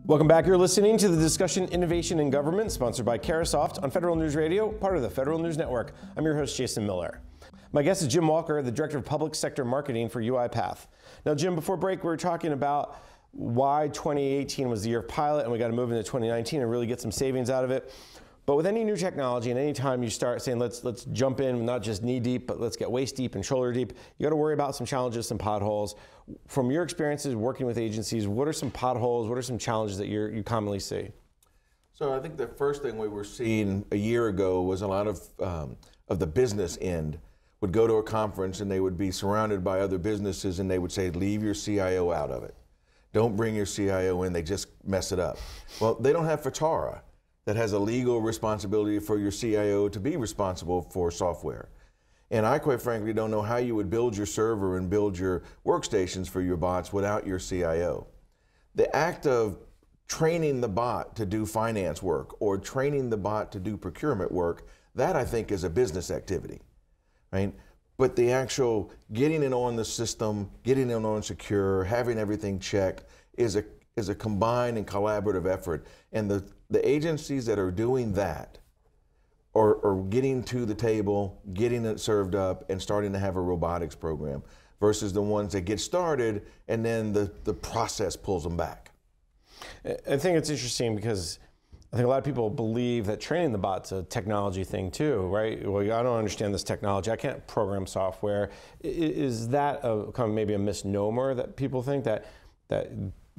Welcome back. You're listening to the discussion Innovation in Government, sponsored by Carahsoft on Federal News Radio, part of the Federal News Network. I'm your host, Jason Miller. My guest is Jim Walker, the Director of Public Sector Marketing for UiPath. Now, Jim, before break, we were talking about why 2018 was the year of pilot, and we got to move into 2019 and really get some savings out of it. But with any new technology, and any time you start saying, let's jump in, not just knee deep, but let's get waist deep and shoulder deep, you got to worry about some challenges, some potholes. From your experiences working with agencies, what are some potholes, what are some challenges that you commonly see? So I think the first thing we were seeing a year ago was a lot of the business end would go to a conference and they would be surrounded by other businesses and they would say, leave your CIO out of it. Don't bring your CIO in, they just mess it up. Well, they don't have FITARA that has a legal responsibility for your CIO to be responsible for software. And I quite frankly don't know how you would build your server and build your workstations for your bots without your CIO. The act of training the bot to do finance work or training the bot to do procurement work, that I think is a business activity, right? But the actual getting it on the system, getting it on secure, having everything checked is a combined and collaborative effort. And the agencies that are doing that are getting to the table, getting it served up, and starting to have a robotics program versus the ones that get started and then the process pulls them back. I think it's interesting because I think a lot of people believe that training the bot's a technology thing too, right? Well, I don't understand this technology. I can't program software. Is that kind of maybe a misnomer that people think that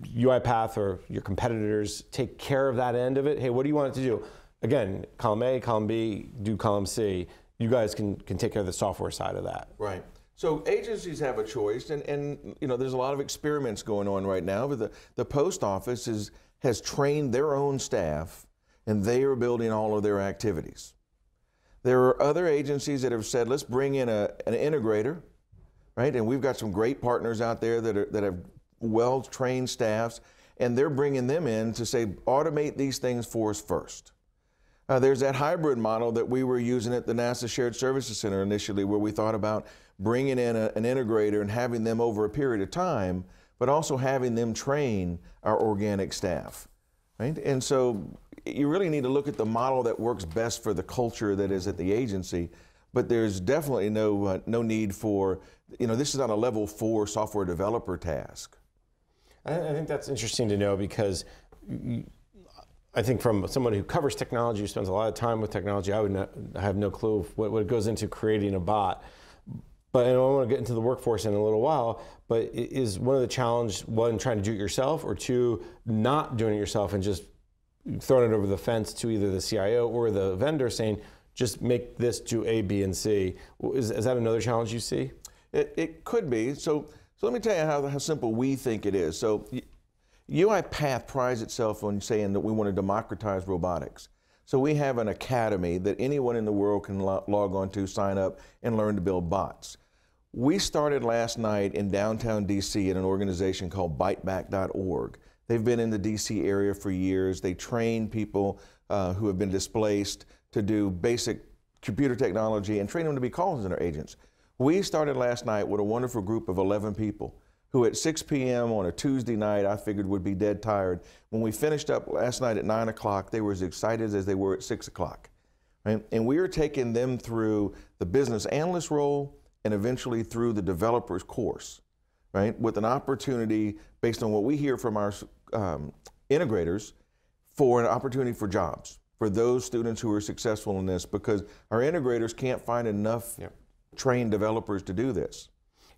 UiPath or your competitors take care of that end of it? Hey, what do you want it to do? Again, column A, column B, do column C. You guys can take care of the software side of that. Right. So agencies have a choice, and you know there's a lot of experiments going on right now. But the post office has trained their own staff, and they are building all of their activities. There are other agencies that have said, let's bring in an integrator, right? And we've got some great partners out there that have well-trained staffs, and they're bringing them in to say, automate these things for us first. There's that hybrid model that we were using at the NASA Shared Services Center initially, where we thought about bringing in an integrator and having them over a period of time, but also having them train our organic staff, right? And so you really need to look at the model that works best for the culture that is at the agency, but there's definitely no need for, this is not a level 4 software developer task. I think that's interesting to know because I think from someone who covers technology, who spends a lot of time with technology, I have no clue what goes into creating a bot. But I want to get into the workforce in a little while, but is one of the challenges, one, trying to do it yourself, or two, not doing it yourself and just throwing it over the fence to either the CIO or the vendor saying, just make this do A, B, and C. Is that another challenge you see? It could be. So let me tell you how simple we think it is. So UiPath prides itself on saying that we want to democratize robotics. So we have an academy that anyone in the world can log on to, sign up, and learn to build bots. We started last night in downtown DC at an organization called biteback.org. They've been in the DC area for years. They train people who have been displaced to do basic computer technology and train them to be call center agents. We started last night with a wonderful group of 11 people who at 6 p.m. on a Tuesday night I figured would be dead tired. When we finished up last night at 9 o'clock, they were as excited as they were at 6 o'clock. Right? And we are taking them through the business analyst role and eventually through the developer's course, right? With an opportunity based on what we hear from our integrators for an opportunity for jobs for those students who are successful in this, because our integrators can't find enough trained developers to do this.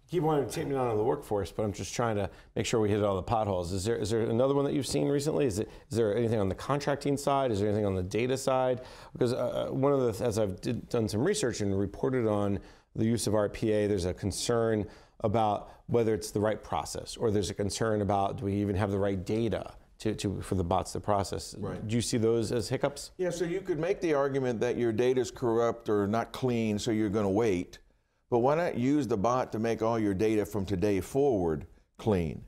Keep wanting to take me down on the workforce, but I'm just trying to make sure we hit all the potholes. Is there another one that you've seen recently? Is there anything on the contracting side? Is there anything on the data side? Because one of the, as I've done some research and reported on the use of RPA, there's a concern about whether it's the right process, or there's a concern about do we even have the right data for the bots to process. Right. Do you see those as hiccups? Yeah, so you could make the argument that your data is corrupt or not clean, so you're going to wait. But why not use the bot to make all your data from today forward clean?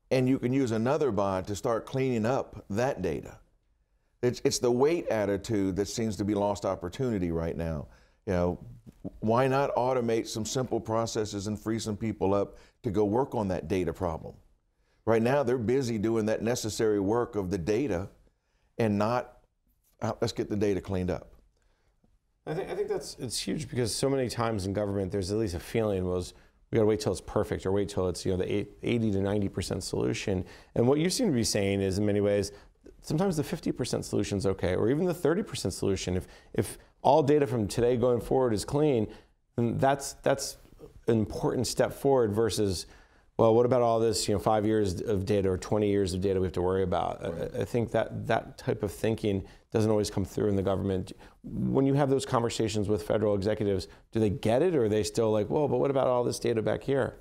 And you can use another bot to start cleaning up that data. It's the wait attitude that seems to be lost opportunity right now. Why not automate some simple processes and free some people up to go work on that data problem? Right now, they're busy doing that necessary work of the data and not, let's get the data cleaned up. I think it's huge because so many times in government, there's at least a feeling was we got to wait till it's perfect or wait till it's the 80 to 90% solution. And what you seem to be saying is in many ways, sometimes the 50% solution is okay, or even the 30% solution. If all data from today going forward is clean, then that's an important step forward versus, well, what about all this 5 years of data or 20 years of data we have to worry about? Right. I think that type of thinking doesn't always come through in the government. When you have those conversations with federal executives, do they get it, or are they still like, whoa, but what about all this data back here?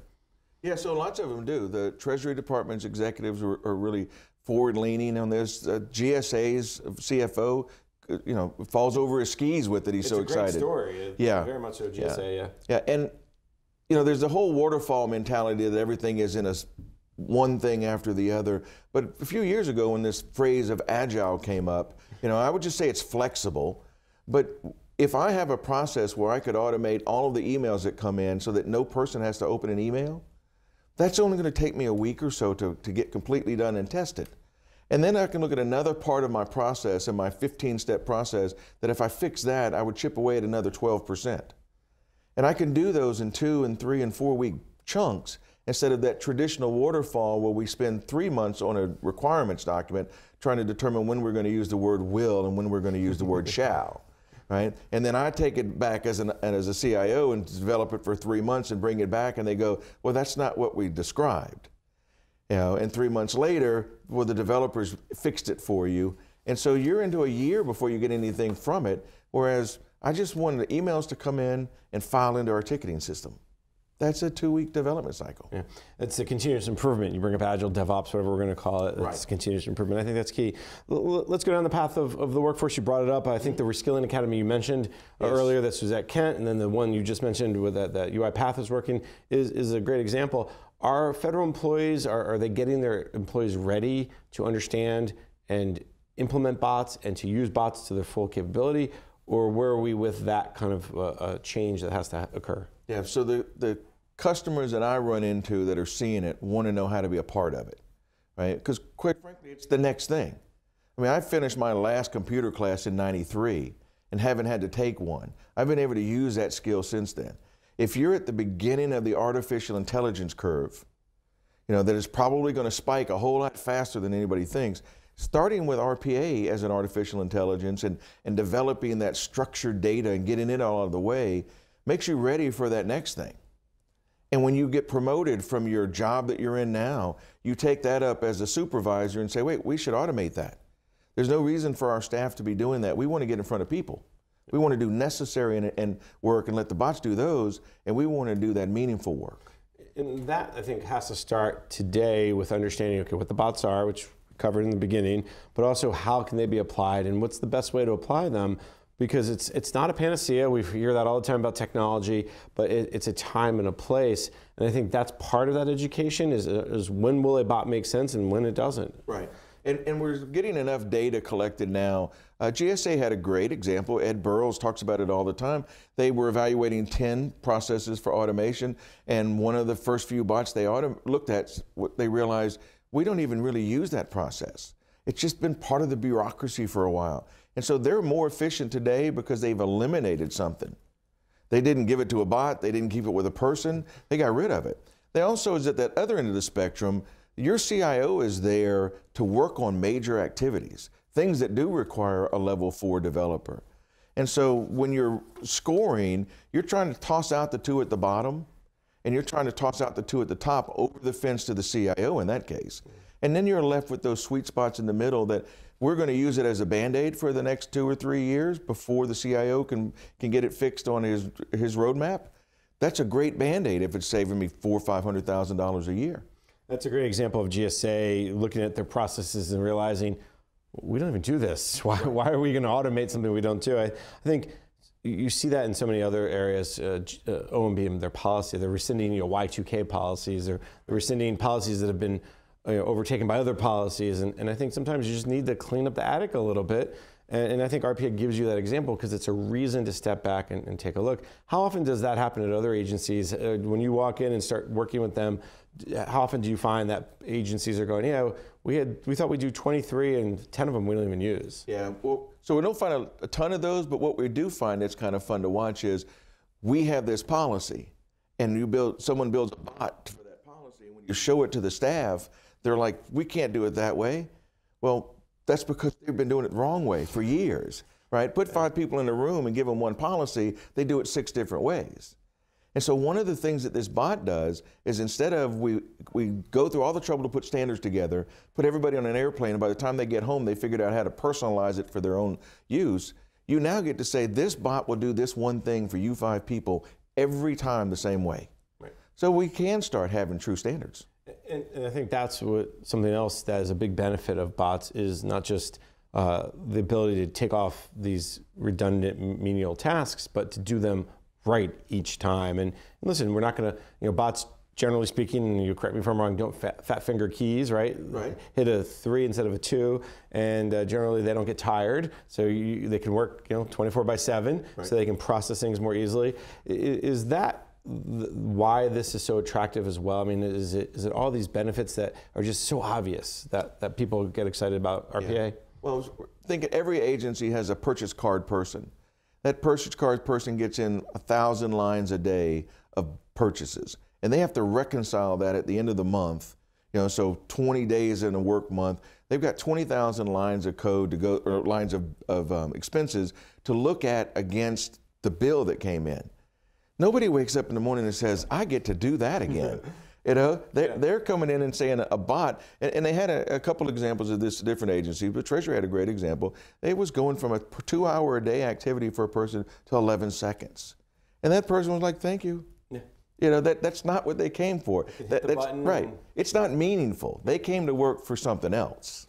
Yeah, so lots of them do. The Treasury Department's executives are really forward-leaning on this. GSA's CFO, falls over his skis with it. He's so excited. It's a great story. Yeah, very much so. GSA. Yeah, and there's the whole waterfall mentality that everything is in one thing after the other. But a few years ago, when this phrase of agile came up, I would just say it's flexible. But if I have a process where I could automate all of the emails that come in so that no person has to open an email, that's only going to take me a week or so to get completely done and tested. And then I can look at another part of my process and my 15-step process that if I fix that, I would chip away at another 12%. And I can do those in 2 and 3 and 4 week chunks instead of that traditional waterfall where we spend 3 months on a requirements document trying to determine when we're going to use the word will and when we're going to use the word shall. Right? And then I take it back as a CIO and develop it for 3 months and bring it back, and they go, well, that's not what we described. And 3 months later, well, the developers fixed it for you. And so you're into a year before you get anything from it, whereas I just wanted the emails to come in and file into our ticketing system. That's a 2-week development cycle. Yeah. It's a continuous improvement. You bring up Agile, DevOps, whatever we're going to call it. It's right. Continuous improvement. I think that's key. Let's go down the path of the workforce. You brought it up. I think the Reskilling Academy you mentioned earlier, this was at Kent, and then the one you just mentioned with that UiPath is working is a great example. Are federal employees, are they getting their employees ready to understand and implement bots and to use bots to their full capability? Or where are we with that kind of change that has to occur? Yeah, so the customers that I run into that are seeing it want to know how to be a part of it, right? Because quite frankly, it's the next thing. I mean, I finished my last computer class in '93 and haven't had to take one. I've been able to use that skill since then. If you're at the beginning of the artificial intelligence curve, that is probably going to spike a whole lot faster than anybody thinks, starting with RPA as an artificial intelligence and developing that structured data and getting it all out of the way makes you ready for that next thing. And when you get promoted from your job that you're in now, you take that up as a supervisor and say, wait, we should automate that. There's no reason for our staff to be doing that. We want to get in front of people. We want to do necessary and work and let the bots do those, and we want to do that meaningful work. And that, I think, has to start today with understanding, okay, what the bots are, which we covered in the beginning, but also how can they be applied and what's the best way to apply them? Because it's not a panacea. We hear that all the time about technology, but it's a time and a place. And I think that's part of that education is when will a bot make sense and when it doesn't. Right. And we're getting enough data collected now. GSA had a great example. Ed Burrows talks about it all the time. They were evaluating 10 processes for automation, and one of the first few bots they looked at, they realized we don't even really use that process. It's just been part of the bureaucracy for a while. And so they're more efficient today because they've eliminated something. They didn't give it to a bot. They didn't keep it with a person. They got rid of it. They also is at that other end of the spectrum. Your CIO is there to work on major activities, things that do require a level 4 developer. And so when you're scoring, you're trying to toss out the 2 at the bottom, and you're trying to toss out the 2 at the top over the fence to the CIO in that case. And then you're left with those sweet spots in the middle that we're going to use it as a Band-Aid for the next 2 or 3 years before the CIO can get it fixed on his roadmap. That's a great Band-Aid if it's saving me $400,000 or $500,000 a year. That's a great example of GSA looking at their processes and realizing, we don't even do this. Why are we going to automate something we don't do? I think you see that in so many other areas. OMB, their policy, they're rescinding Y2K policies, they're rescinding policies that have been overtaken by other policies. And I think sometimes you just need to clean up the attic a little bit And I think RPA gives you that example because it's a reason to step back and take a look. How often does that happen at other agencies? When you walk in and start working with them, how often do you find that agencies are going, yeah, we thought we'd do 23 and 10 of them we don't even use? Yeah, well, so we don't find a ton of those, but what we do find that's kind of fun to watch is we have this policy, and someone builds a bot for that policy, and when you show it to the staff, they're like, we can't do it that way. Well, that's because they've been doing it the wrong way for years, right? Put 5 people in a room and give them one policy, they do it 6 different ways. And so one of the things that this bot does is instead of we go through all the trouble to put standards together, put everybody on an airplane, and by the time they get home, they figured out how to personalize it for their own use, you now get to say, this bot will do this one thing for you 5 people every time the same way. Right. So we can start having true standards. And I think that's something else that is a big benefit of bots is not just the ability to take off these redundant menial tasks, but to do them right each time. And listen, we're not going to, bots, generally speaking, and you correct me if I'm wrong, don't fat finger keys, right? Right. Hit a 3 instead of a 2, and generally they don't get tired, so they can work 24/7, right. So they can process things more easily. Is that why this is so attractive as well? I mean, is it all these benefits that are just so obvious that people get excited about RPA? Yeah. Well, think every agency has a purchase card person. That purchase card person gets in 1,000 lines a day of purchases, and they have to reconcile that at the end of the month. So 20 days in a work month, they've got 20,000 lines of code to go, or lines of expenses to look at against the bill that came in. Nobody wakes up in the morning and says, I get to do that again. They're coming in and saying a bot, and they had a couple examples of this at different agencies, but Treasury had a great example. It was going from a 2-hour-a-day activity for a person to 11 seconds. And that person was like, thank you. Yeah. That's not what they came for. That's right. It's not meaningful. They came to work for something else.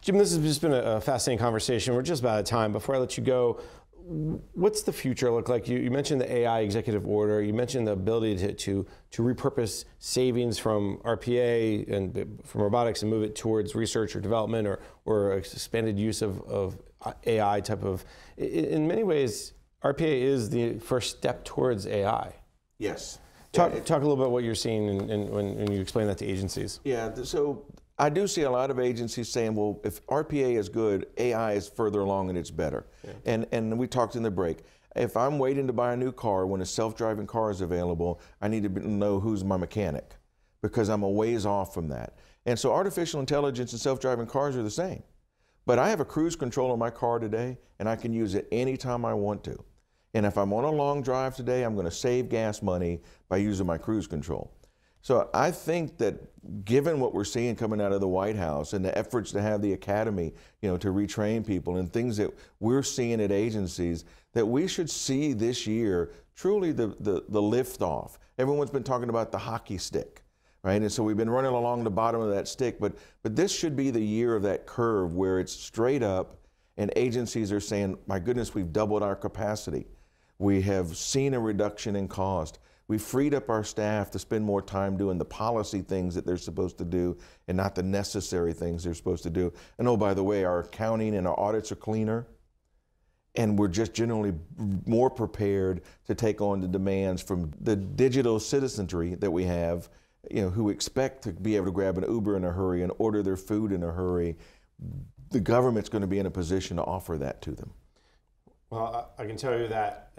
Jim, this has just been a fascinating conversation. We're just about out of time. Before I let you go, what's the future look like? You mentioned the AI executive order. You mentioned the ability to repurpose savings from RPA and from robotics and move it towards research or development or expanded use of AI type of. In many ways, RPA is the first step towards AI. Yes. Talk a little bit about what you're seeing when you explain that to agencies. Yeah. So I do see a lot of agencies saying, well, if RPA is good, AI is further along and it's better. Yeah. And we talked in the break. If I'm waiting to buy a new car when a self-driving car is available, I need to know who's my mechanic because I'm a ways off from that. And so artificial intelligence and self-driving cars are the same. But I have a cruise control in my car today, and I can use it anytime I want to. And if I'm on a long drive today, I'm going to save gas money by using my cruise control. So I think that given what we're seeing coming out of the White House and the efforts to have the academy, to retrain people and things that we're seeing at agencies, that we should see this year truly the liftoff. Everyone's been talking about the hockey stick, right? And so we've been running along the bottom of that stick, but this should be the year of that curve where it's straight up and agencies are saying, my goodness, we've doubled our capacity. We have seen a reduction in cost. We freed up our staff to spend more time doing the policy things that they're supposed to do and not the necessary things they're supposed to do. And oh, by the way, our accounting and our audits are cleaner. And we're just generally more prepared to take on the demands from the digital citizenry that we have, who expect to be able to grab an Uber in a hurry and order their food in a hurry. The government's going to be in a position to offer that to them. Well, I can tell you that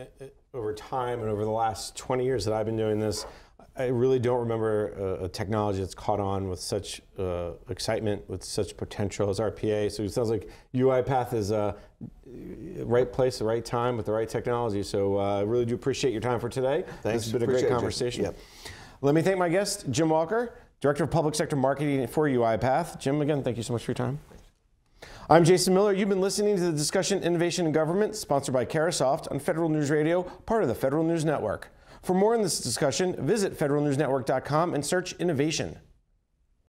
over time and over the last 20 years that I've been doing this, I really don't remember a technology that's caught on with such excitement, with such potential as RPA. So it sounds like UiPath is right place, the right time with the right technology. So I really do appreciate your time for today. Thanks. This has been a great conversation. Yep. Let me thank my guest, Jim Walker, Director of Public Sector Marketing for UiPath. Jim, again, thank you so much for your time. I'm Jason Miller. You've been listening to the discussion Innovation in Government, sponsored by Carahsoft on Federal News Radio, part of the Federal News Network. For more on this discussion, visit federalnewsnetwork.com and search innovation.